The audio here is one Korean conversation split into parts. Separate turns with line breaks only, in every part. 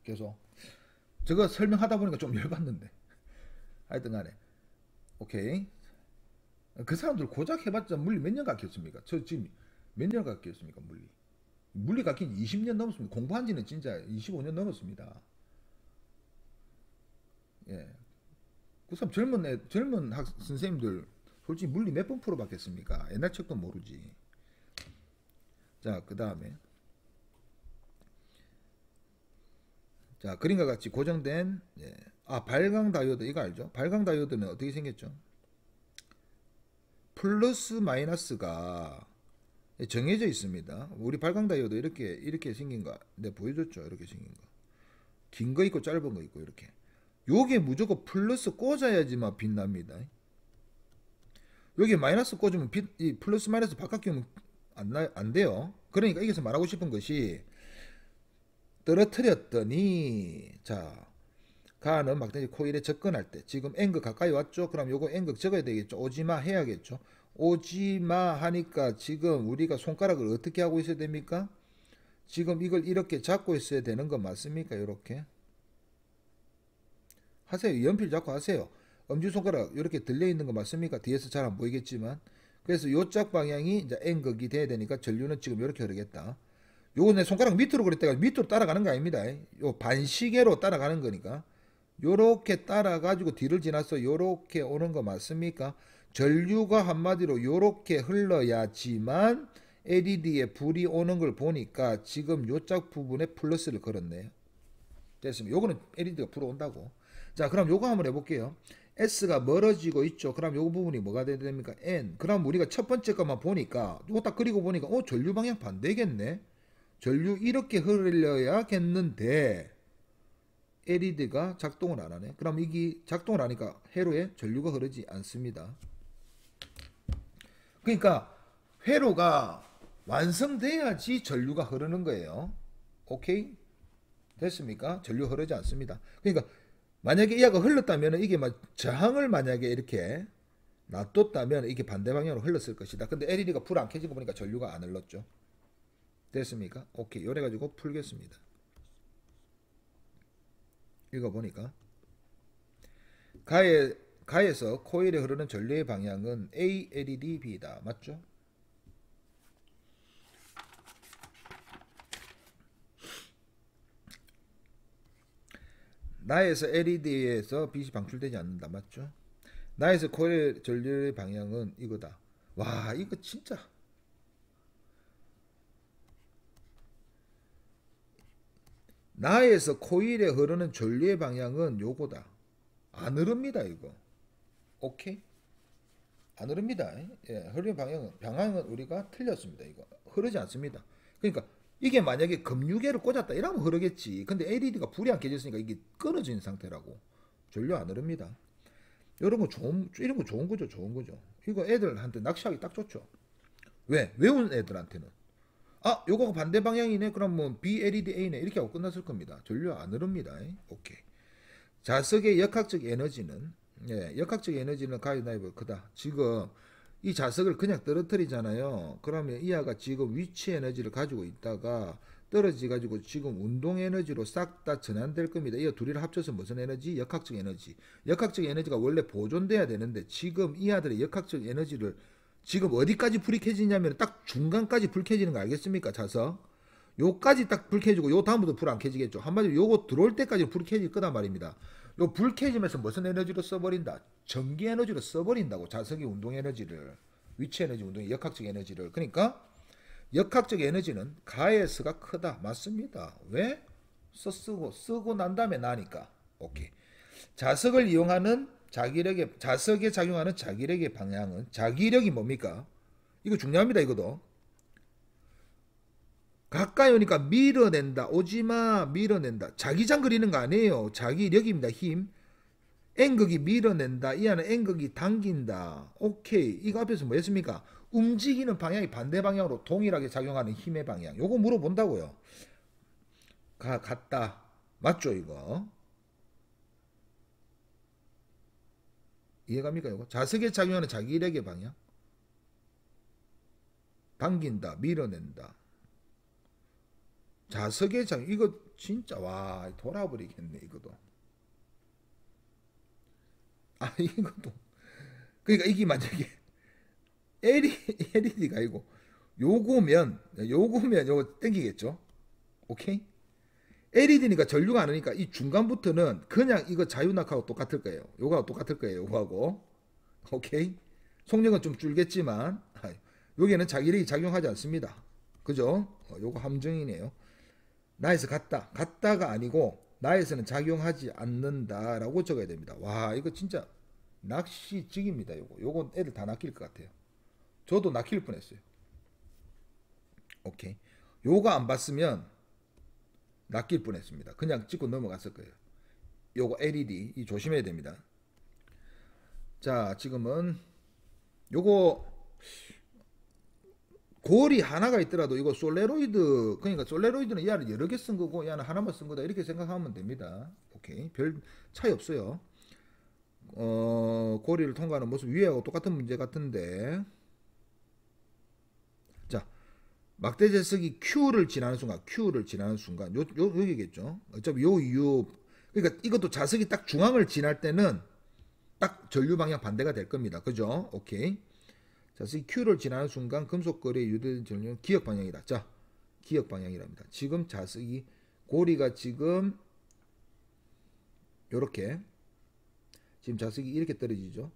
계속. 저거 설명하다 보니까 좀 열받는데. 하여튼 간에. 오케이. 그 사람들 고작 해봤자 물리 몇 년 가르쳤습니까? 저 지금 몇 년 가르쳤습니까? 물리. 물리 가르친 지 20년 넘었습니다. 공부한 지는 진짜 25년 넘었습니다. 예. 그 사람 젊은 선생님들 솔직히 물리 몇 번 풀어봤겠습니까? 옛날 책도 모르지. 자, 그 다음에. 자, 그림과 같이 고정된, 예. 발광 다이오드, 이거 알죠? 발광 다이오드는 어떻게 생겼죠? 플러스 마이너스가 정해져 있습니다. 우리 발광 다이오드 이렇게 생긴 거 내가 보여줬죠. 이렇게 생긴 거. 긴 거 있고 짧은 거 있고 이렇게. 요게 무조건 플러스 꽂아야지만 빛납니다. 여기 마이너스 꽂으면 이 플러스 마이너스 바깥 끼우면 안 돼요. 그러니까 여기서 말하고 싶은 것이 떨어뜨렸더니 자 가는 막대기 코일에 접근할 때 지금 N극 가까이 왔죠. 그럼 요거 N극 적어야 되겠죠. 오지마 해야겠죠. 오지마 하니까 지금 우리가 손가락을 어떻게 하고 있어야 됩니까? 지금 이걸 이렇게 잡고 있어야 되는 거 맞습니까? 이렇게 하세요. 연필 잡고 하세요. 엄지손가락 이렇게 들려있는 거 맞습니까? 뒤에서 잘 안 보이겠지만 그래서 요짝 방향이 이제 N극이 돼야 되니까 전류는 지금 이렇게 흐르겠다. 요거 내 손가락 밑으로 그랬다가 밑으로 따라가는 거 아닙니다. 요 반시계로 따라가는 거니까 요렇게 따라가지고 뒤를 지나서 요렇게 오는 거 맞습니까? 전류가 한마디로 요렇게 흘러야지만 LED에 불이 오는 걸 보니까 지금 요짝 부분에 플러스를 걸었네요. 됐습니다. 요거는 LED가 불어온다고. 자, 그럼 요거 한번 해볼게요. S가 멀어지고 있죠. 그럼 요거 부분이 뭐가 돼야 됩니까? N. 그럼 우리가 첫 번째 것만 보니까 요거 딱 그리고 보니까 전류 방향 반대겠네. 전류 이렇게 흘려야겠는데 LED가 작동을 안 하네. 그럼 이게 작동을 하니까 회로에 전류가 흐르지 않습니다. 그러니까 회로가 완성돼야지 전류가 흐르는 거예요. 오케이? 됐습니까? 전류 흐르지 않습니다. 그러니까 만약에 이하가 흘렀다면 이게 막 저항을 만약에 이렇게 놔뒀다면 이게 반대 방향으로 흘렀을 것이다. 근데 LED가 불 안 켜진 거 보니까 전류가 안 흘렀죠. 됐습니까? 오케이. 요래 가지고 풀겠습니다. 읽어보니까 가에서 코일에 흐르는 전류의 방향은 A, LED, B다. 맞죠? 나에서 LED에서 빛이 방출되지 않는다. 맞죠? 나에서 코일의 전류의 방향은 이거다. 와, 이거 진짜 나에서 코일에 흐르는 전류의 방향은 요거다. 안 흐릅니다, 이거. 오케이? 안 흐릅니다. 예, 흐르는 방향은 우리가 틀렸습니다. 이거 흐르지 않습니다. 그러니까 이게 만약에 금유계를 꽂았다 이러면 흐르겠지. 근데 LED가 불이 안 켜졌으니까 이게 끊어진 상태라고. 전류 안 흐릅니다. 이런 거 좋은 거죠, 좋은 거죠. 이거 애들한테 낚시하기 딱 좋죠. 왜? 외운 애들한테는. 아, 요거가 반대 방향이네. 그럼 뭐 BLEDA네. 이렇게 하고 끝났을 겁니다. 전류 안 흐릅니다. 오케이. 자석의 역학적 에너지는 역학적 에너지는 가이나이브 크다. 지금 이 자석을 그냥 떨어뜨리잖아요. 그러면 이하가 지금 위치 에너지를 가지고 있다가 떨어지 가지고 지금 운동 에너지로 싹 다 전환될 겁니다. 이 둘이를 합쳐서 무슨 에너지? 역학적 에너지. 역학적 에너지가 원래 보존돼야 되는데 지금 이하들의 역학적 에너지를 지금 어디까지 불이 켜지냐면 딱 중간까지 불 켜지는 거 알겠습니까? 자석. 요까지 딱 불 켜지고 요 다음부터 불 안 켜지겠죠. 한마디로 요거 들어올 때까지 불 켜질 거단 말입니다. 요 불 켜지면서 무슨 에너지로 써버린다? 전기 에너지로 써버린다고. 자석의 운동 에너지를. 위치 에너지, 운동의 역학적 에너지를. 그러니까 역학적 에너지는 가에서가 크다. 맞습니다. 왜? 쓰고 난 다음에 나니까. 오케이. 자석을 이용하는 자석에 작용하는 자기력의 방향은 자기력이 뭡니까? 이거 중요합니다. 이거도. 가까이 오니까 밀어낸다. 오지마 밀어낸다. 자기장 그리는 거 아니에요. 자기력입니다. 힘. N극이 밀어낸다. 이 안에 N극이 당긴다. 오케이. 이거 앞에서 뭐 했습니까? 움직이는 방향이 반대 방향으로 동일하게 작용하는 힘의 방향. 요거 물어본다고요. 같다. 맞죠 이거? 이해갑니까 이거? 자석에 작용하는 자기력의 방향. 당긴다. 밀어낸다. 자석의 작용. 이거 진짜 와 돌아버리겠네 이것도. 아 이것도 그러니까 이게 만약에 LED가 아니고 요거면 요거 땡기겠죠. 오케이. LED니까 전류가 안 오니까 이 중간부터는 그냥 이거 자유낙하고 똑같을 거예요. 요거하고 똑같을 거예요. 요거하고. 오케이. 속력은 좀 줄겠지만 여기에는 자기력이 작용하지 않습니다. 그죠? 요거 함정이네요. 나에서 같다가 아니고 나에서는 작용하지 않는다라고 적어야 됩니다. 와 이거 진짜 낚시직입니다. 요거 애들 다 낚일 것 같아요. 저도 낚일 뻔했어요. 오케이. 요거 안 봤으면 낚일 뻔했습니다. 그냥 찍고 넘어갔을 거예요. 요거 LED 이 조심해야 됩니다. 자 지금은 요거 골이 하나가 있더라도 이거 솔레로이드 그러니까 솔레로이드는 얘는 여러 개 쓴 거고 얘는 하나만 쓴 거다 이렇게 생각하면 됩니다. 오케이 별 차이 없어요. 고리를 통과하는 모습 위에하고 똑같은 문제 같은데 자 막대 제석이 Q를 지나는 순간 여기겠죠. 어차피 요 이유 그러니까 이것도 자석이 딱 중앙을 지날 때는 딱 전류 방향 반대가 될 겁니다. 그죠? 오케이. 자석이 Q를 지나는 순간 금속거리에 유도된 전류는 기역 방향이다. 자, 기역 방향이랍니다. 지금 자석이 고리가 지금 요렇게 지금 자석이 이렇게 떨어지죠.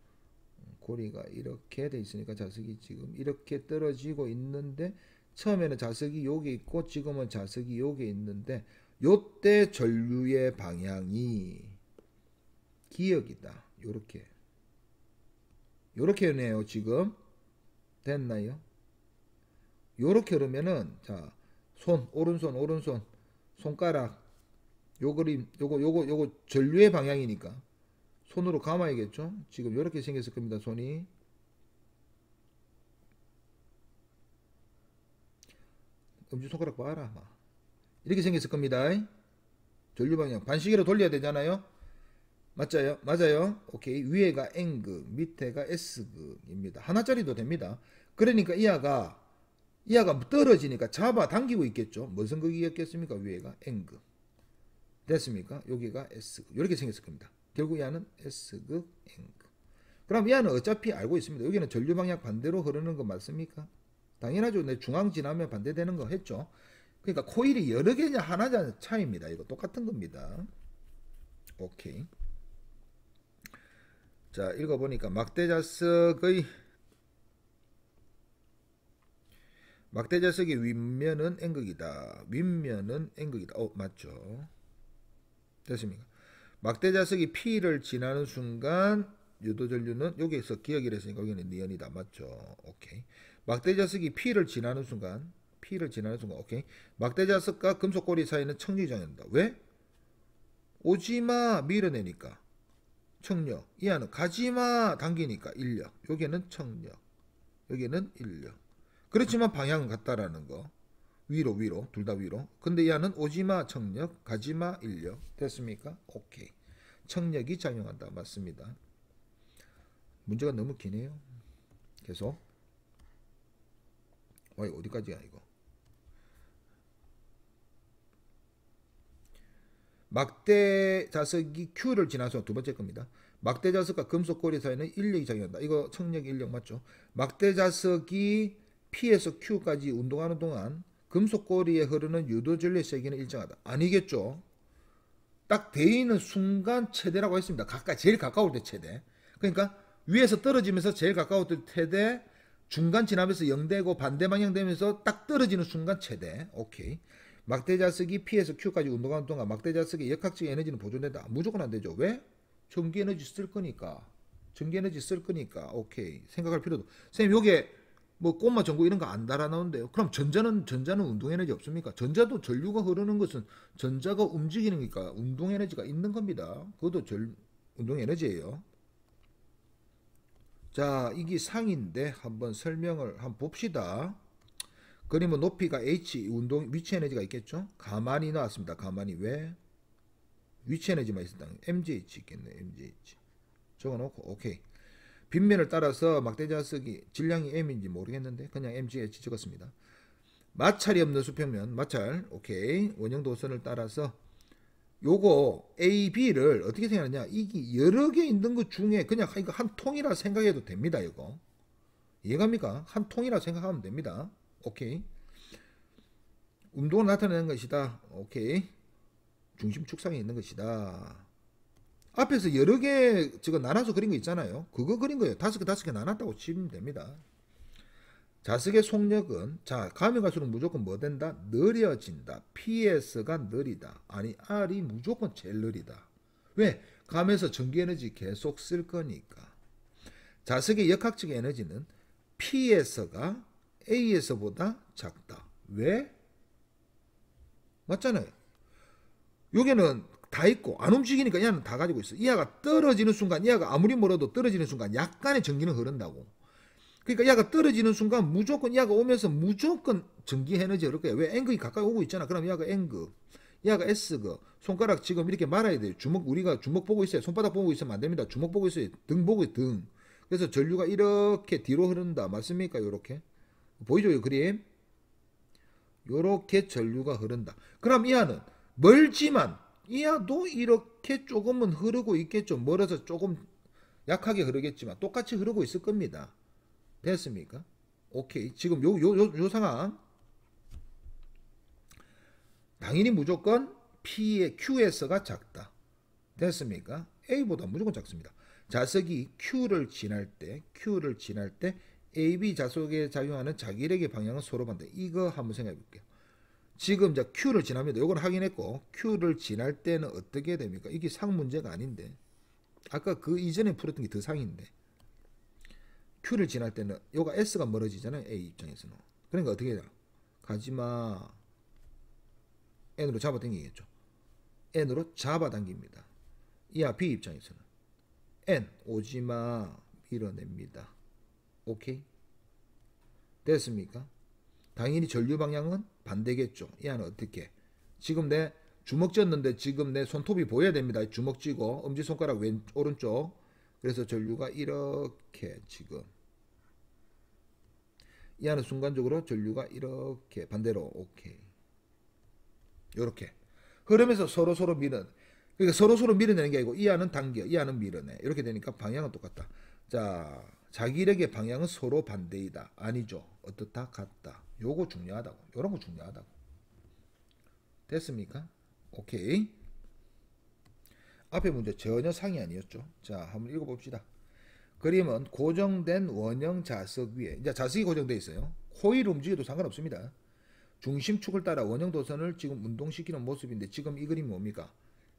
고리가 이렇게 돼 있으니까 자석이 지금 이렇게 떨어지고 있는데 처음에는 자석이 여기 있고 지금은 자석이 여기 있는데 요때 전류의 방향이 기역이다. 요렇게 하네요. 지금 됐나요? 요렇게 그러면은 자, 오른손 손가락 요 그림 요거 전류의 방향이니까 손으로 감아야겠죠? 지금 요렇게 생겼을 겁니다. 손이 엄지손가락 봐라. 이렇게 생겼을 겁니다. 전류 방향 반시계로 돌려야 되잖아요. 맞아요. 오케이. 위에가 N극, 밑에가 S극입니다. 하나짜리도 됩니다. 그러니까 이하가 떨어지니까 잡아당기고 있겠죠. 무슨 극이었겠습니까? 위에가 N극. 됐습니까? 여기가 S극. 이렇게 생겼을 겁니다. 결국 얘는 S극, N극. 그럼 얘는 어차피 알고 있습니다. 여기는 전류 방향 반대로 흐르는 거 맞습니까? 당연하죠. 내 중앙 지나면 반대되는 거 했죠. 그러니까 코일이 여러 개냐 하나냐 차이입니다. 이거 똑같은 겁니다. 오케이. 자 읽어보니까 막대 자석의 윗면은 N극이다. 윗면은 N극이다. 맞죠. 됐습니까? 막대 자석이 P를 지나는 순간 유도전류는 여기에서 기역이라 했으니까 여기는 니은이다. 맞죠. 오케이. 막대 자석이 P를 지나는 순간 오케이. 막대 자석과 금속고리 사이는 청력이 작용한다. 왜? 오지마 밀어내니까 청력. 이 안은 가지마 당기니까 인력. 여기는 청력. 여기는 인력. 그렇지만 방향은 같다라는 거. 위로 둘 다 위로. 근데 이 안은 오지마 청력, 가지마 인력. 됐습니까? 오케이. 청력이 작용한다. 맞습니다. 문제가 너무 기네요. 계속. 어디까지야 이거. 막대 자석이 Q를 지나서 두 번째 겁니다. 막대 자석과 금속고리 사이는 인력이 작용한다. 이거 청력 인력 맞죠? 막대 자석이 P에서 Q까지 운동하는 동안 금속고리에 흐르는 유도전류의 세기는 일정하다. 아니겠죠? 딱 돼 있는 순간 최대라고 했습니다. 제일 가까울 때 최대. 그러니까 위에서 떨어지면서 제일 가까울 때 최대, 중간 지나면서 0되고 반대 방향 되면서 딱 떨어지는 순간 최대. 오케이. 막대 자석이 P에서 Q까지 운동하는 동안 막대 자석의 역학적 에너지는 보존된다. 무조건 안 되죠. 왜? 전기 에너지 쓸 거니까. 오케이. 생각할 필요도. 선생님 요게 뭐 꼼마 전구 이런 거 안 달아 나오는데요. 그럼 전자는 운동 에너지 없습니까? 전자도 전류가 흐르는 것은 전자가 움직이니까 운동 에너지가 있는 겁니다. 그것도 운동 에너지예요. 자, 이게 상인데 한번 설명을 한번 봅시다. 그러면 높이가 H, 위치 에너지가 있겠죠? 가만히 나왔습니다. 가만히. 왜? 위치 에너지만 있었다. MGH 있겠네. MGH. 적어놓고 오케이. 빗면을 따라서 막대 자석이 질량이 M인지 모르겠는데 그냥 MGH 적었습니다. 마찰이 없는 수평면 마찰 오케이. 원형 도선을 따라서 요거 A, B를 어떻게 생각하느냐, 이게 여러 개 있는 것 중에 그냥 이거 한 통이라 생각해도 됩니다. 이거 이해갑니까? 한 통이라 생각하면 됩니다. 오케이. 운동을 나타내는 것이다. 오케이. 중심 축상에 있는 것이다. 앞에서 여러 개 지금 나눠서 그린 거 있잖아요. 그거 그린 거예요. 다섯 개 나눴다고 치면 됩니다. 자석의 속력은 자 가면 갈수록 무조건 뭐 된다? 느려진다. PS가 느리다. 아니 R이 무조건 제일 느리다. 왜? 가면서 전기에너지 계속 쓸 거니까. 자석의 역학적 에너지는 PS가 AS보다 작다. 왜? 맞잖아요. 여기는 다 있고 안 움직이니까 얘는 다 가지고 있어. 얘가 떨어지는 순간, 얘가 아무리 멀어도 떨어지는 순간 약간의 전기는 흐른다고. 그러니까 얘가 떨어지는 순간 무조건 얘가 오면서 무조건 전기 에너지가 흐를 거야. 왜? N극이 가까이 오고 있잖아. 그럼 얘가 N극, 얘가 S극. 손가락 지금 이렇게 말아야 돼요. 우리가 주먹 보고 있어요. 손바닥 보고 있으면 안 됩니다. 주먹 보고 있어요. 등 보고 있어요. 등. 그래서 전류가 이렇게 뒤로 흐른다. 맞습니까? 요렇게. 보이죠? 이 그림? 요렇게 전류가 흐른다. 그럼 이 안은 멀지만 이 안도 이렇게 조금은 흐르고 있겠죠. 멀어서 조금 약하게 흐르겠지만 똑같이 흐르고 있을 겁니다. 됐습니까? 오케이. 지금 요 상황 당연히 무조건 P의 QS가 작다. 됐습니까? A보다 무조건 작습니다. 자석이 Q를 지날 때 AB 자석에 작용하는 자기력의 방향은 서로 반대. 이거 한번 생각해 볼게요. 지금 자 Q를 지납니다. 요건 확인했고 Q를 지날 때는 어떻게 됩니까? 이게 상 문제가 아닌데 아까 그 이전에 풀었던 게 더 상인데 Q를 지날 때는 요가 S가 멀어지잖아요. A 입장에서는. 그러니까 어떻게 해요? 가지마 N으로 잡아당기겠죠. N으로 잡아당깁니다. 이하 B 입장에서는 N 오지마 밀어냅니다. 오케이? 됐습니까? 당연히 전류 방향은 반대겠죠. 이 안은 어떻게? 지금 내 주먹 쥐었는데 지금 내 손톱이 보여야 됩니다. 주먹 쥐고 엄지손가락 오른쪽. 그래서 전류가 이렇게 지금 이 안은 순간적으로 전류가 이렇게 반대로 오케이. 요렇게 흐르면서 서로 밀어. 그러니까 서로 밀어내는 게 아니고 이 안은 당겨, 이 안은 밀어내. 이렇게 되니까 방향은 똑같다. 자, 자기력의 방향은 서로 반대이다. 아니죠. 어떻다? 같다. 요거 중요하다고. 요런 거 중요하다고. 됐습니까? 오케이. 앞에 문제 전혀 상이 아니었죠. 자, 한번 읽어봅시다. 그림은 고정된 원형 자석 위에, 이제 자석이 고정되어 있어요. 호일 움직여도 상관없습니다. 중심축을 따라 원형 도선을 지금 운동시키는 모습인데 지금 이 그림이 뭡니까?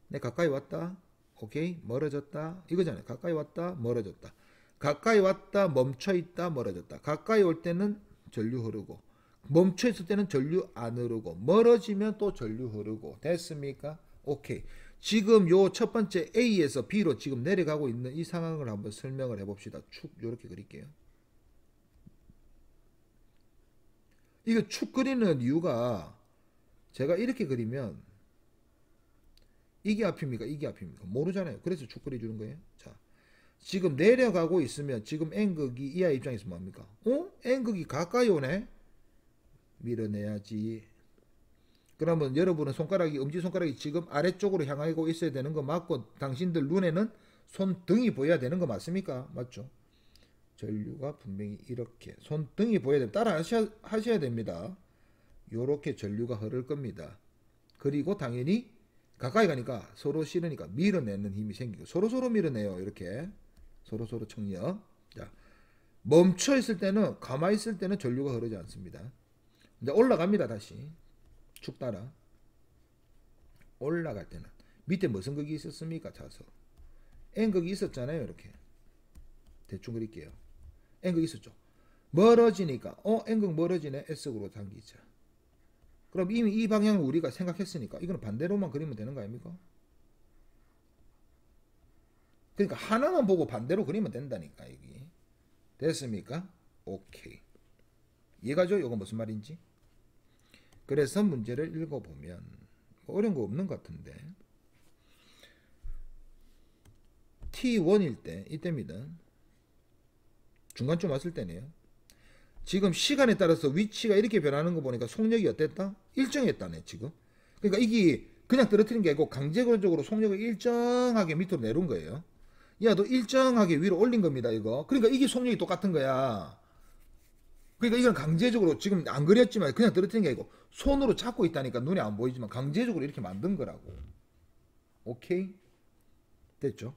내 가까이 왔다. 오케이. 멀어졌다. 이거잖아요. 가까이 왔다. 멀어졌다. 가까이 왔다. 멈춰있다. 멀어졌다. 가까이 올 때는 전류 흐르고 멈춰있을 때는 전류 안 흐르고 멀어지면 또 전류 흐르고. 됐습니까? 오케이. 지금 요 첫 번째 A에서 B로 지금 내려가고 있는 이 상황을 한번 설명을 해봅시다. 축 요렇게 그릴게요. 이거 축 그리는 이유가 제가 이렇게 그리면 이게 앞입니까? 이게 앞입니까? 모르잖아요. 그래서 축 그려주는 거예요. 자, 지금 내려가고 있으면 지금 N극이 이하 입장에서 뭐합니까? N극이 가까이 오네? 밀어내야지. 그러면 여러분은 엄지손가락이 지금 아래쪽으로 향하고 있어야 되는 거 맞고 당신들 눈에는 손등이 보여야 되는 거 맞습니까? 맞죠? 전류가 분명히 이렇게 손등이 보여야 됩니다. 따라 하셔야 됩니다. 요렇게 전류가 흐를 겁니다. 그리고 당연히 가까이 가니까 서로 싫으니까 밀어내는 힘이 생기고 서로 밀어내요. 이렇게 서로 청력. 자, 멈춰 있을 때는 가만히 있을 때는 전류가 흐르지 않습니다. 이제 올라갑니다. 다시 축 따라 올라갈 때는 밑에 무슨 극이 있었습니까? 자석 N극이 있었잖아요. 이렇게 대충 그릴게요. N극 있었죠. 멀어지니까 N극 멀어지네. S극으로 당기자. 그럼 이미 이 방향을 우리가 생각했으니까 이거는 반대로만 그리면 되는 거 아닙니까? 그러니까 하나만 보고 반대로 그리면 된다니까. 여기 됐습니까? 오케이. 이해가죠? 이거 무슨 말인지? 그래서 문제를 읽어보면 뭐 어려운 거 없는 것 같은데 T1일 때 이때입니다. 중간쯤 왔을 때네요. 지금 시간에 따라서 위치가 이렇게 변하는 거 보니까 속력이 어땠다? 일정했다네 지금. 그러니까 이게 그냥 떨어뜨린 게 아니고 강제적으로 속력을 일정하게 밑으로 내려온 거예요. 야, 너 일정하게 위로 올린 겁니다 이거. 그러니까 이게 속력이 똑같은 거야. 그러니까 이건 강제적으로 지금 안 그렸지만 그냥 떨어뜨린 게 아니고 손으로 잡고 있다니까 눈에 안 보이지만 강제적으로 이렇게 만든 거라고. 오케이? 됐죠?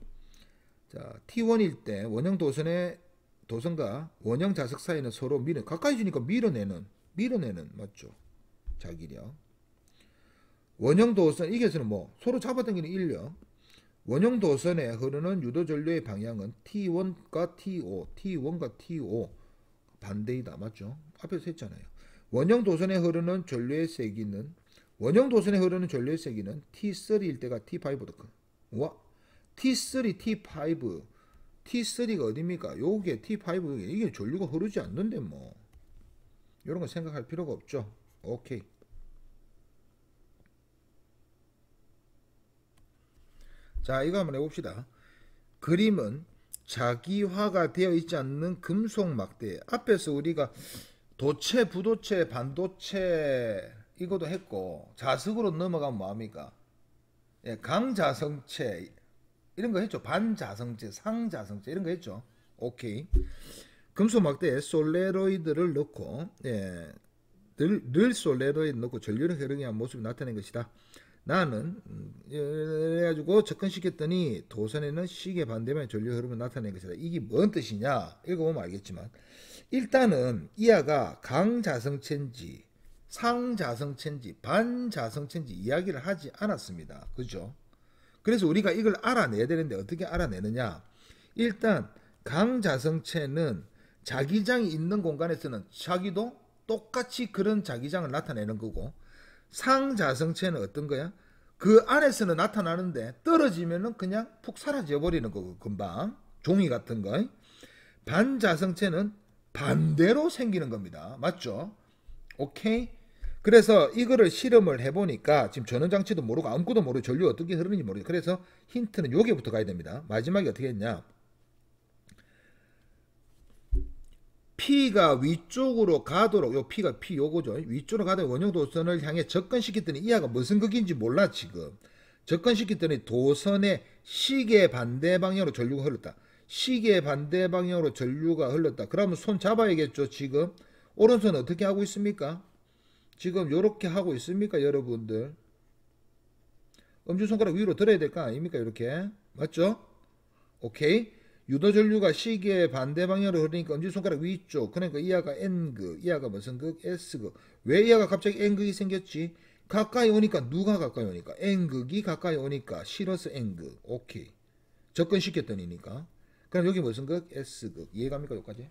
자, T1일 때 원형 도선의 도선과 원형 자석 사이는 서로 가까이 주니까 밀어내는 맞죠? 자기력. 원형 도선 이게서는 뭐 서로 잡아당기는 인력. 원형 도선에 흐르는 유도 전류의 방향은 T1과 T5, T1과 T5 반대이다. 맞죠? 앞에서 했잖아요. 원형 도선에 흐르는 전류의 세기는 T3일 때가 T5보다 큰. 와, T3, T5, T3가 어딥니까? 요게 T5, 이게 전류가 흐르지 않는데 뭐 이런 거 생각할 필요가 없죠. 오케이. 자, 이거 한번 해봅시다. 그림은 자기화가 되어 있지 않는 금속 막대. 앞에서 우리가 도체, 부도체, 반도체 이것도 했고 자석으로 넘어가면 뭐합니까? 예, 강자성체 이런 거 했죠. 반자성체, 상자성체 이런 거 했죠. 오케이. 금속 막대에 솔레로이드를 넣고 늘 솔레로이드 넣고 전류를 흐르게 한 모습이 나타낸 것이다. 나는 그래가지고 접근시켰더니 도선에는 시계 반대면 전류 흐름을 나타낸 것이다. 이게 뭔 뜻이냐? 읽어보면 알겠지만 일단은 이하가 강자성체인지 상자성체인지 반자성체인지 이야기를 하지 않았습니다. 그죠? 그래서 우리가 이걸 알아내야 되는데 어떻게 알아내느냐? 일단 강자성체는 자기장이 있는 공간에서는 자기도 똑같이 그런 자기장을 나타내는 거고, 상자성체는 어떤 거야? 그 안에서는 나타나는데 떨어지면은 그냥 푹 사라져 버리는 거고, 금방 종이 같은 거. 반자성체는 반대로 생기는 겁니다. 맞죠? 오케이? 그래서 이거를 실험을 해보니까 지금 전원장치도 모르고 아무것도 모르고 전류 어떻게 흐르는지 모르고, 그래서 힌트는 여기부터 가야 됩니다. 마지막에 어떻게 했냐? P가 위쪽으로 가도록, 요 P가 P 요거죠. 위쪽으로 가도록 원형 도선을 향해 접근시켰더니 이하가 무슨 극인지 몰라 지금. 접근시켰더니 도선의 시계 반대 방향으로 전류가 흘렀다. 시계 반대 방향으로 전류가 흘렀다. 그러면 손 잡아야겠죠. 지금 오른손 어떻게 하고 있습니까? 지금 요렇게 하고 있습니까 여러분들? 엄지손가락 위로 들어야 될 거 아닙니까? 이렇게. 맞죠? 오케이. 유도전류가 시계의 반대 방향으로 흐르니까 엄지손가락 위쪽. 그러니까 이하가 N극, 이하가 무슨 극? S극. 왜 이하가 갑자기 N극이 생겼지? 가까이 오니까, 누가 가까이 오니까? N극이 가까이 오니까 싫어서 N극. 오케이. 접근시켰더니니까. 그럼 여기 무슨 극? S극. 이해갑니까? 여기까지?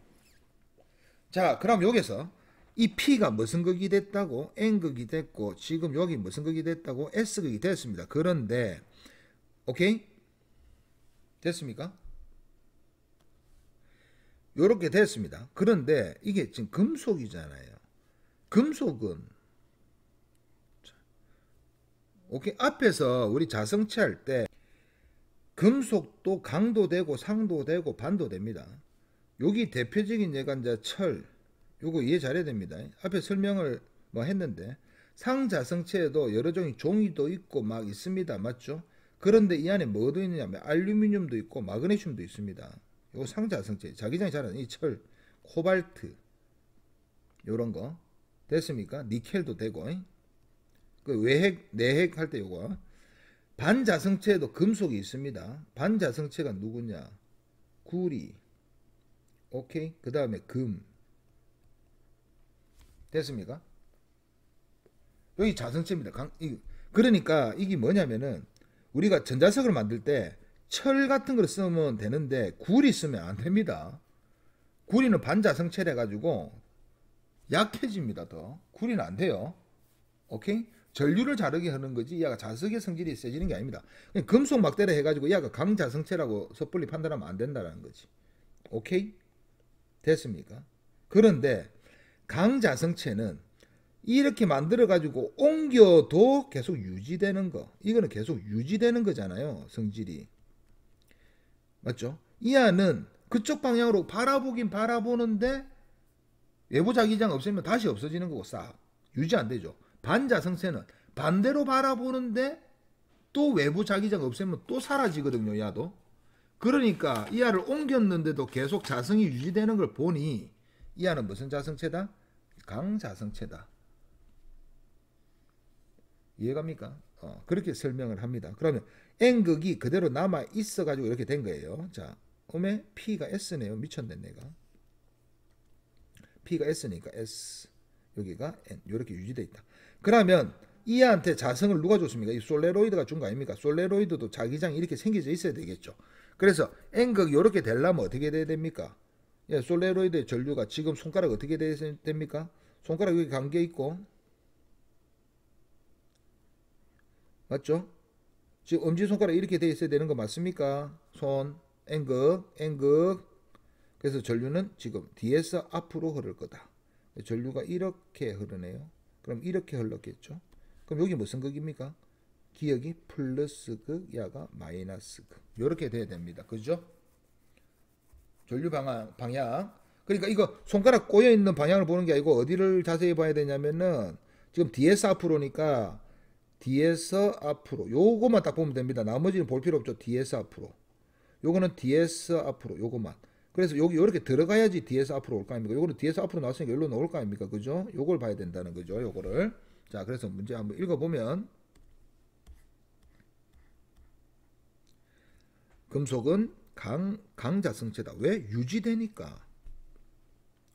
자, 그럼 여기서 이 P가 무슨 극이 됐다고? N극이 됐고, 지금 여기 무슨 극이 됐다고? S극이 됐습니다. 그런데 오케이? 됐습니까? 요렇게 됐습니다. 그런데 이게 지금 금속이잖아요. 금속은 오케이, 앞에서 우리 자성체 할 때 금속도 강도 되고 상도 되고 반도 됩니다. 여기 대표적인 예가 이제 철, 요거 이해 잘해야 됩니다. 앞에 설명을 뭐 했는데 상자성체에도 여러 종의 종이도 있고 막 있습니다. 맞죠? 그런데 이 안에 뭐도 있느냐면 알루미늄도 있고 마그네슘도 있습니다. 요 상자성체, 자기장이 잘하는 이 철, 코발트 요런 거 됐습니까? 니켈도 되고, 그 외핵, 내핵 할 때 요거. 반자성체에도 금속이 있습니다. 반자성체가 누구냐? 구리. 오케이. 그 다음에 금. 됐습니까? 여기 자성체입니다. 그러니까 이게 뭐냐면은 우리가 전자석을 만들 때 철 같은 걸 쓰면 되는데 구리 쓰면 안 됩니다. 구리는 반자성체래 가지고 약해집니다. 더 구리는 안 돼요. 오케이? 전류를 자르게 하는 거지 얘가 자석의 성질이 세지는 게 아닙니다. 금속 막대를 해가지고 얘가 강자성체라고 섣불리 판단하면 안 된다는 거지. 오케이? 됐습니까? 그런데 강자성체는 이렇게 만들어 가지고 옮겨도 계속 유지되는 거, 이거는 계속 유지되는 거잖아요. 성질이. 맞죠? 이 안은 그쪽 방향으로 바라보긴 바라보는데 외부 자기장 없애면 다시 없어지는 거고 싹 유지 안 되죠. 반자성체는 반대로 바라보는데 또 외부 자기장 없애면 또 사라지거든요. 야도. 그러니까 이 알을 옮겼는데도 계속 자성이 유지되는 걸 보니 이 알은 무슨 자성체다? 강자성체다. 이해갑니까? 그렇게 설명을 합니다. 그러면 N극이 그대로 남아 있어 가지고 이렇게 된 거예요. 자, 오메 P가 S네요. 미쳤네 내가. P가 S니까 S 여기가 N 이렇게 유지되어 있다. 그러면 이한테 자성을 누가 줬습니까? 이 솔레로이드가 준 거 아닙니까? 솔레로이드도 자기장이 이렇게 생겨져 있어야 되겠죠. 그래서 N극이 이렇게 되려면 어떻게 돼야 됩니까? 예, 솔레로이드의 전류가 지금 손가락 어떻게 돼야 됩니까? 손가락 여기 감겨 있고 맞죠? 지금 엄지손가락 이렇게 돼 있어야 되는 거 맞습니까? 손, N극, N극. 그래서 전류는 지금 뒤에서 앞으로 흐를 거다. 전류가 이렇게 흐르네요. 그럼 이렇게 흘렀겠죠? 그럼 여기 무슨 극입니까? 기역이 플러스 극, 야가 마이너스 극. 이렇게 돼야 됩니다. 그죠? 전류 방향. 그러니까 이거 손가락 꼬여 있는 방향을 보는 게 아니고 어디를 자세히 봐야 되냐면은 지금 뒤에서 앞으로니까 뒤에서 앞으로 요거만 딱 보면 됩니다. 나머지는 볼 필요 없죠. 뒤에서 앞으로. 요거는 뒤에서 앞으로 요거만. 그래서 여기 이렇게 들어가야지 뒤에서 앞으로 올 거 아닙니까? 요거는 뒤에서 앞으로 나왔으니까 여기로 나올 거 아닙니까? 그죠? 요걸 봐야 된다는 거죠. 요거를. 자, 그래서 문제 한번 읽어보면 금속은 강자성체다. 왜? 유지되니까.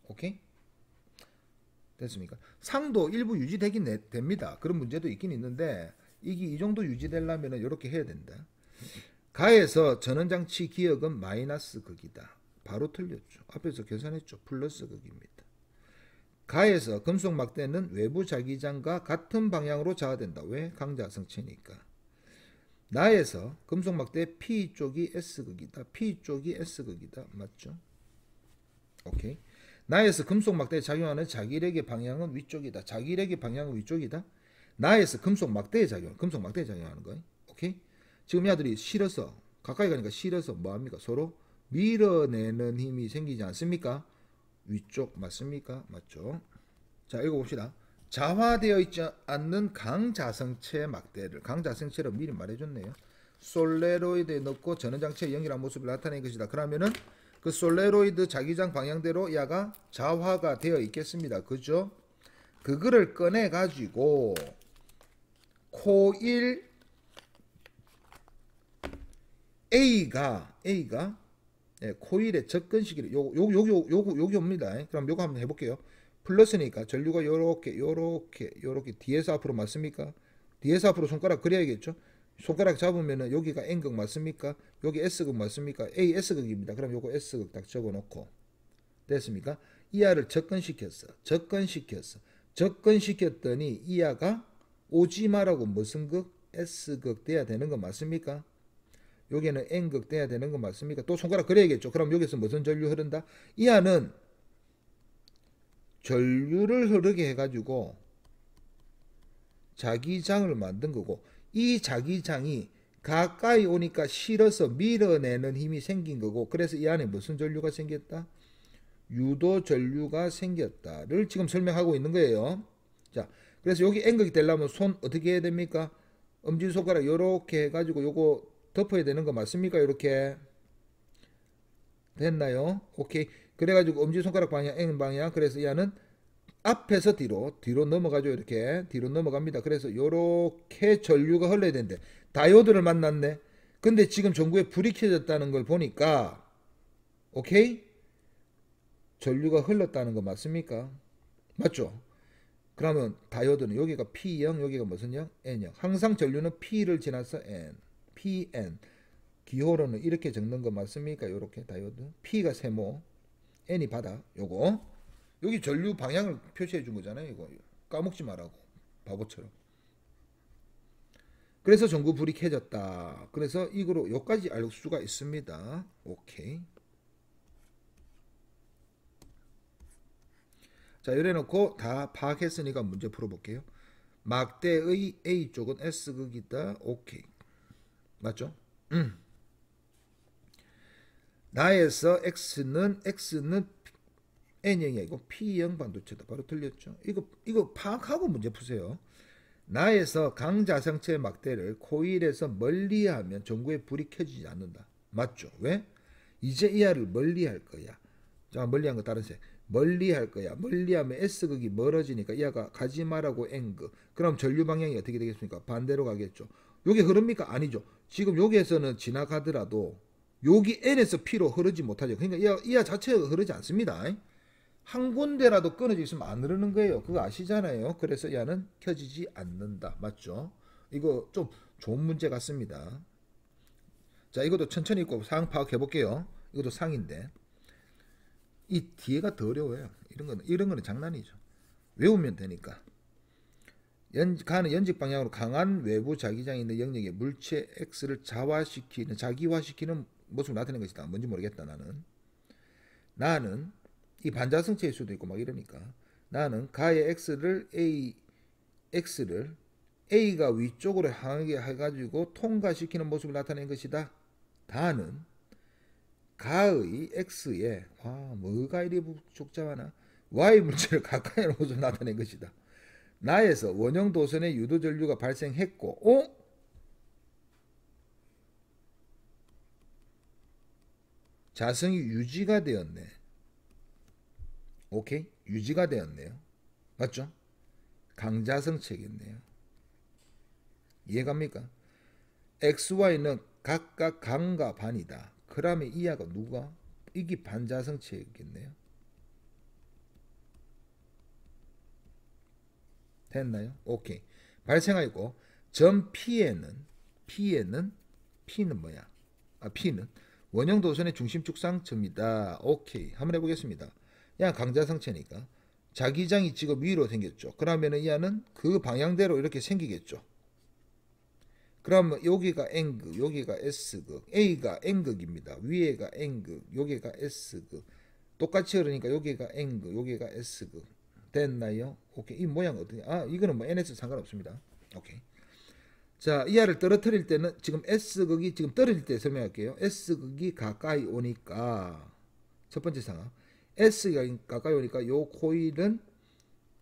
오케이? 됐습니까? 상도 일부 유지되긴 됩니다. 그런 문제도 있긴 있는데 이게 이 정도 유지되려면 이렇게 해야 된다. 가에서 전원장치 기역은 마이너스 극이다. 바로 틀렸죠. 앞에서 계산했죠. 플러스 극입니다. 가에서 금속 막대는 외부 자기장과 같은 방향으로 자화된다. 왜? 강자성체니까. 나에서 금속 막대 P 쪽이 S극이다. P 쪽이 S극이다. 맞죠? 오케이. 나에서 금속 막대에 작용하는 자기력의 방향은 위쪽이다. 자기력의 방향은 위쪽이다. 나에서 금속 막대에 작용하는 거예요. 오케이? 지금 야들이 실어서 가까이 가니까 실어서 뭐 합니까? 서로 밀어내는 힘이 생기지 않습니까? 위쪽 맞습니까? 맞죠? 자, 읽어봅시다. 자화되어 있지 않는 강자성체 막대를 강자성체로 미리 말해줬네요. 솔레로이드에 넣고 전원장치에 연결한 모습을 나타낸 것이다. 그러면은 그 솔레로이드 자기장 방향대로 야가 자화가 되어 있겠습니다. 그죠? 그거를 꺼내 가지고 코일 A가 코일의 접근 시기를 요기 옵니다. 그럼 요거 한번 해볼게요. 플러스니까 전류가 요렇게 뒤에서 앞으로 맞습니까? 뒤에서 앞으로 손가락 그려야겠죠? 손가락 잡으면은 여기가 N극 맞습니까? 여기 S극 맞습니까? A S극입니다. 그럼 요거 S극 딱 적어놓고 됐습니까? 이하를 접근시켰더니 이하가 오지마라고 무슨 극? S극 돼야 되는 거 맞습니까? 여기는 N극 돼야 되는 거 맞습니까? 또 손가락 그려야겠죠. 그럼 여기서 무슨 전류 흐른다? 이하는 전류를 흐르게 해가지고 자기장을 만든 거고 이 자기장이 가까이 오니까 실어서 밀어내는 힘이 생긴 거고 그래서 이 안에 무슨 전류가 생겼다? 유도 전류가 생겼다를 지금 설명하고 있는 거예요. 자, 그래서 여기 N극이 되려면 손 어떻게 해야 됩니까? 엄지손가락 요렇게 해가지고 요거 덮어야 되는 거 맞습니까? 이렇게 됐나요? 오케이. 그래가지고 엄지손가락 방향 N 방향 그래서 얘는 앞에서 뒤로 넘어가죠. 이렇게 뒤로 넘어갑니다. 그래서 요렇게 전류가 흘러야 되는데 다이오드를 만났네. 근데 지금 전구에 불이 켜졌다는 걸 보니까 오케이? 전류가 흘렀다는 거 맞습니까? 맞죠? 그러면 다이오드는 여기가 P형 여기가 무슨 형? N형. 항상 전류는 P를 지나서 N PN 기호로는 이렇게 적는 거 맞습니까? 요렇게 다이오드 P가 세모 N이 바다 요거 여기 전류 방향을 표시해 준 거잖아요. 이거 까먹지 말라고 바보처럼. 그래서 전구 불이 켜졌다. 그래서 이거로 여기까지 알 수가 있습니다. 오케이. 자, 이래 놓고 다 파악했으니까 문제 풀어볼게요. 막대의 A쪽은 S극이다. 오케이. 맞죠? 나에서 X는 N형이 아니고 P형 반도체다. 바로 틀렸죠. 이거 파악하고 문제 푸세요. 나에서 강자성체 막대를 코일에서 멀리하면 전구에 불이 켜지지 않는다. 맞죠? 왜? 이제 이하를 멀리할 거야. 자, 멀리한 거 다른 색. 멀리할 거야. 멀리하면 S극이 멀어지니까 이하가 가지 말라고 N극. 그럼 전류 방향이 어떻게 되겠습니까? 반대로 가겠죠. 요게 흐릅니까? 아니죠. 지금 여기에서는 지나가더라도 여기 N에서 P로 흐르지 못하죠. 그러니까 이하 자체가 흐르지 않습니다. 한 군데라도 끊어져 있으면 안 흐르는 거예요. 그거 아시잖아요. 그래서 야는 켜지지 않는다. 맞죠? 이거 좀 좋은 문제 같습니다. 자, 이것도 천천히 읽고 상황 파악해 볼게요. 이것도 상인데 이 뒤에가 더 어려워요. 이런 거는 장난이죠. 외우면 되니까. 가는 연직 방향으로 강한 외부 자기장이 있는 영역에 물체 X를 자기화시키는 모습을 나타내는 것이다. 뭔지 모르겠다. 나는 이 반자성체일 수도 있고 막 이러니까 나는 가의 X를 A가 위쪽으로 향하게 해가지고 통과시키는 모습을 나타낸 것이다. 다는 가의 X에 뭐가 이리 복잡하나 Y 물체를 가까이 하는 모습을 나타낸 것이다. 나에서 원형 도선의 유도 전류가 발생했고 자성이 유지가 되었네. 오케이? 유지가 되었네요. 맞죠? 강자성체겠네요. 이해갑니까? XY는 각각 강과 반이다. 그러면 이하가 누가? 이게 반자성체겠네요. 됐나요? 오케이. 발생하고 점 P는 뭐야? P는 원형 도선의 중심 축상점이다. 오케이. 한번 해보겠습니다. 야 강자성체니까 자기장이 지금 위로 생겼죠. 그러면은 얘는 그 방향대로 이렇게 생기겠죠. 그러면 여기가 N극, 여기가 S극, A가 N극입니다. 위에가 N극, 여기가 S극. 똑같이 흐르니까 여기가 N극, 여기가 S극. 됐나요? 오케이. 이 모양 어떻게? 이거는 뭐 NS 상관없습니다. 오케이. 자, 이하를 떨어뜨릴 때는 지금 S극이 지금 떨어질 때 설명할게요. S극이 가까이 오니까 첫 번째 상황. S가 가까이 오니까 요 코일은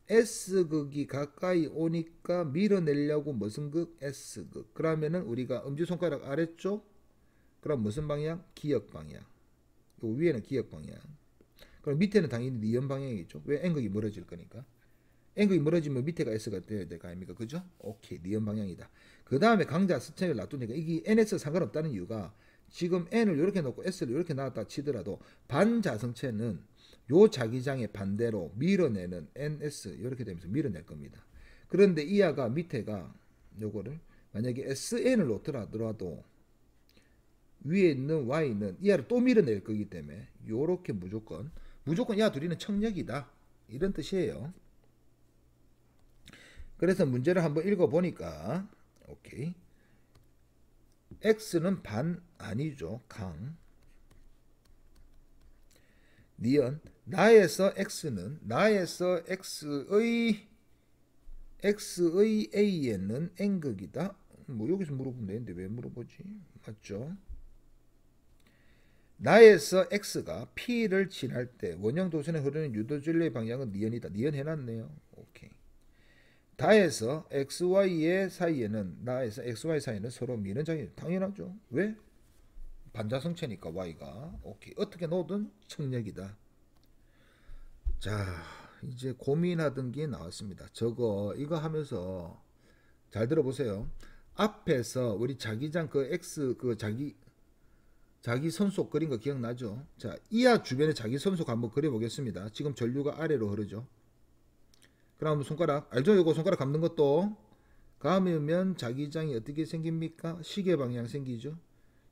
S극이 가까이 오니까 밀어내려고 무슨 극? S극. 그러면은 우리가 엄지손가락 아래쪽 그럼 무슨 방향? 기역 방향. 요 위에는 기역 방향. 그럼 밑에는 당연히 니은 방향이겠죠. 왜? N극이 멀어질 거니까. N극이 멀어지면 밑에가 S가 되어야 될 거 아닙니까? 그죠? 오케이. 니은 방향이다. 그 다음에 강자 스천을 놔두니까 이게 NS 상관없다는 이유가 지금 N을 이렇게 놓고 S를 이렇게 놨다 치더라도 반자성체는 요 자기장의 반대로 밀어내는 NS 이렇게 되면서 밀어낼 겁니다. 그런데 이하가 밑에가 요거를 만약에 SN을 놓더라도 위에 있는 Y는 이하를 또 밀어낼 거기 때문에 요렇게 무조건 이하 둘이는 청력이다. 이런 뜻이에요. 그래서 문제를 한번 읽어보니까 오케이. X는 반 아니죠. 강. 니은 나에서 X의 A에는 N극이다. 뭐 여기서 물어보면 되는데 왜 물어보지? 맞죠? 나에서 X가 P를 지날 때 원형 도선에 흐르는 유도 전류의 방향은 니은이다. 니은 해놨네요. 오케이. 나에서 XY 사이에는 서로 미는 장이 당연하죠. 왜? 반자성체니까 Y가. 오케이. 어떻게 놓든 청력이다. 자, 이제 고민하던 게 나왔습니다. 이거 하면서 잘 들어보세요. 앞에서 우리 자기장 X 자기 선속 그린 거 기억나죠? 자, 이하 주변에 자기 선속 한번 그려보겠습니다. 지금 전류가 아래로 흐르죠. 그럼 손가락 알죠? 이거 손가락 감는 것도 감으면 자기장이 어떻게 생깁니까? 시계 방향 생기죠.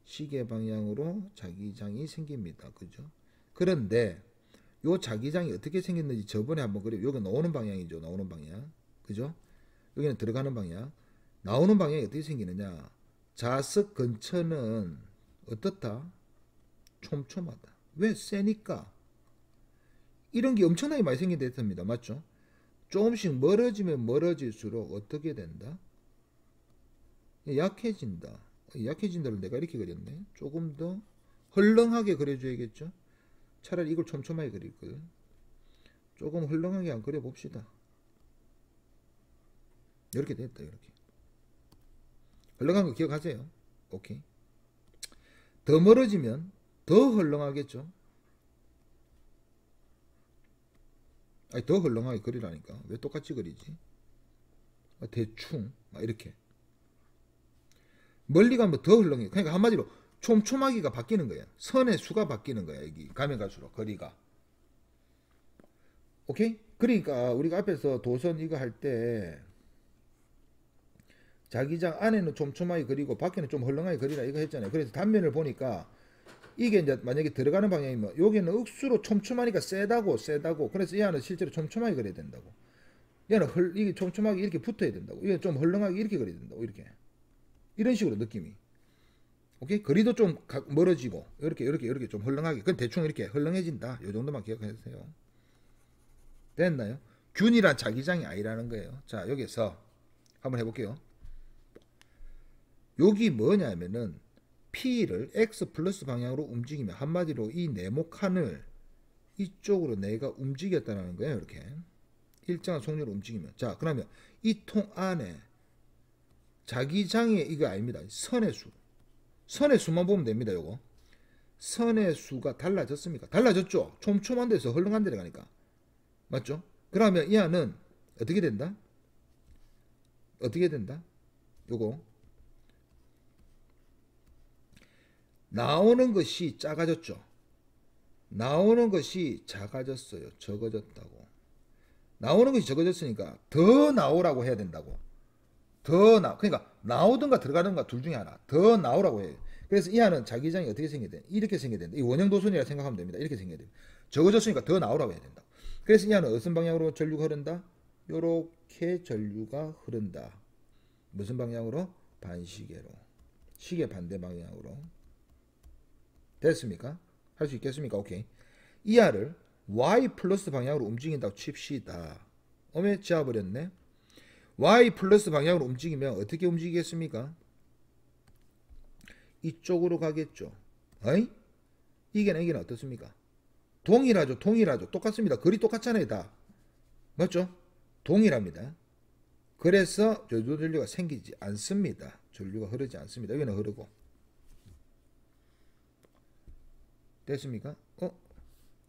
시계 방향으로 자기장이 생깁니다. 그죠? 그런데 요 자기장이 어떻게 생겼는지 저번에 한번 그려. 여기 나오는 방향이죠. 나오는 방향. 그죠? 여기는 들어가는 방향. 나오는 방향이 어떻게 생기느냐? 자석 근처는 어떻다? 촘촘하다. 왜? 세니까. 이런 게 엄청나게 많이 생긴다 했습니다. 맞죠? 조금씩 멀어지면 멀어질수록 어떻게 된다? 약해진다. 약해진다를 내가 이렇게 그렸네. 조금 더 헐렁하게 그려줘야겠죠? 차라리 이걸 촘촘하게 그릴 걸. 조금 헐렁하게 한 그려 봅시다. 이렇게 됐다. 이렇게 헐렁한 거 기억하세요. 오케이. 더 멀어지면 더 헐렁하겠죠. 아니 더 헐렁하게 그리라니까. 왜 똑같이 그리지? 대충 이렇게 멀리 가면 더 헐렁해. 그러니까 한마디로 촘촘하기가 바뀌는 거야. 선의 수가 바뀌는 거야. 여기 가면 갈수록 거리가. 오케이? 그러니까 우리가 앞에서 도선 이거 할 때 자기장 안에는 촘촘하게 그리고 밖에는 좀 헐렁하게 그리라 이거 했잖아요. 그래서 단면을 보니까 이게 이제 만약에 들어가는 방향이면 여기는 억수로 촘촘하니까 세다고 그래서 이 안은 실제로 촘촘하게 그려야 된다고. 얘는 이게 촘촘하게 이렇게 붙어야 된다고. 이게 좀 헐렁하게 이렇게 그려야 된다고. 이렇게 이런 식으로 느낌이. 오케이? 거리도 좀 멀어지고 이렇게 좀 헐렁하게. 그건 대충 이렇게 헐렁해진다. 요 정도만 기억하세요. 됐나요? 균이란 자기장이 아니라는 거예요. 자, 여기서 한번 해볼게요. 여기 뭐냐면은 P를 X 플러스 방향으로 움직이면 한마디로 이 네모칸을 이쪽으로 내가 움직였다는 거예요. 이렇게 일정한 속력으로 움직이면. 자, 그러면 이 통 안에 자기장의 이거 아닙니다. 선의 수만 보면 됩니다. 요거 선의 수가 달라졌습니까? 달라졌죠. 촘촘한 데서 헐렁한 데로 가니까. 맞죠? 그러면 이 안은 어떻게 된다? 요거 나오는 것이 작아졌죠. 나오는 것이 작아졌어요. 적어졌다고. 나오는 것이 적어졌으니까 더 나오라고 해야 된다고. 그러니까 나오든가 들어가든가 둘 중에 하나. 더 나오라고 해요. 그래서 이 안은 자기장이 어떻게 생겨야 돼? 이렇게 생겨야 된다. 이 원형 도선이라 생각하면 됩니다. 이렇게 생겨야 돼요. 적어졌으니까 더 나오라고 해야 된다. 그래서 이 안은 어떤 방향으로 전류가 흐른다? 요렇게 전류가 흐른다. 무슨 방향으로? 반시계로. 시계 반대 방향으로. 됐습니까? 할 수 있겠습니까? 오케이. 이 알을 Y 플러스 방향으로 움직인다고 칩시다. 어메 지워버렸네. Y 플러스 방향으로 움직이면 어떻게 움직이겠습니까? 이쪽으로 가겠죠. 어이? 이게는 어떻습니까? 동일하죠. 똑같습니다. 거리 똑같잖아요. 다. 맞죠? 동일합니다. 그래서 전류가 생기지 않습니다. 전류가 흐르지 않습니다. 여기는 흐르고. 됐습니까?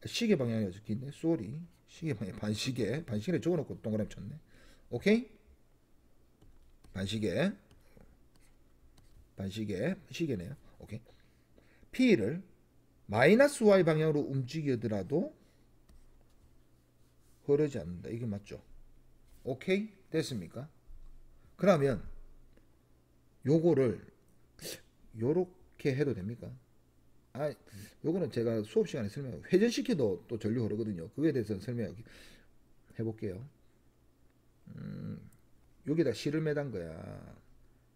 시계 방향이 적혀있네. 쏘리. 시계 방향 반시계를 적어놓고 동그라미 쳤네. 오케이? 시계네요. 오케이. P를 마이너스 Y 방향으로 움직이더라도 흐르지 않는다. 이게 맞죠? 오케이? 됐습니까? 그러면 요거를 요렇게 해도 됩니까? 요거는 제가 수업 시간에 회전시켜도 또 전류 흐르거든요. 그거에 대해서 설명해 볼게요. 여기다 실을 매단 거야.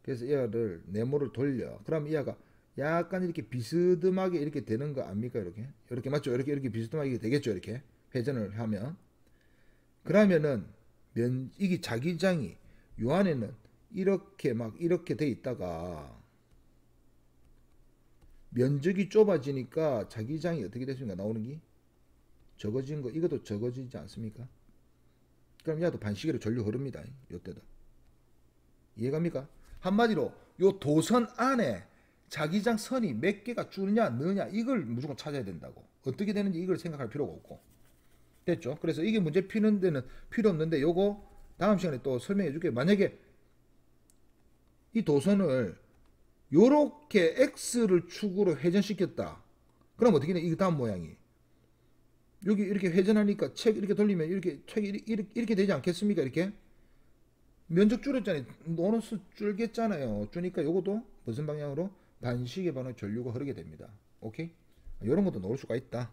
그래서 얘를 네모를 돌려. 그럼 얘가 약간 이렇게 비스듬하게 이렇게 되는 거 아닙니까? 이렇게 맞죠? 이렇게 비스듬하게 되겠죠? 이렇게 회전을 하면. 그러면은 이게 자기장이 요 안에는 이렇게 돼 있다가 면적이 좁아지니까 자기장이 어떻게 됐습니까? 나오는 게 적어진 거. 이것도 적어지지 않습니까? 그럼 얘도 반시계로 전류 흐릅니다. 요때도. 이해갑니까? 한마디로 요 도선 안에 자기장 선이 몇 개가 줄냐 느냐 이걸 무조건 찾아야 된다고. 어떻게 되는지 이걸 생각할 필요가 없고. 됐죠? 그래서 이게 문제 피는 데는 필요 없는데 요거 다음 시간에 또 설명해 줄게요. 만약에 이 도선을 요렇게 X를 축으로 회전시켰다. 그럼 어떻게 돼? 이게 다음 모양이. 여기 이렇게 회전하니까 책 이렇게 돌리면 이렇게 책이 이렇게 되지 않겠습니까? 이렇게. 면적 줄였잖아요. 노는 수 줄겠잖아요. 주니까 요것도 무슨 방향으로? 반시계 방향으로 전류가 흐르게 됩니다. 오케이? 이런 것도 넣을 수가 있다.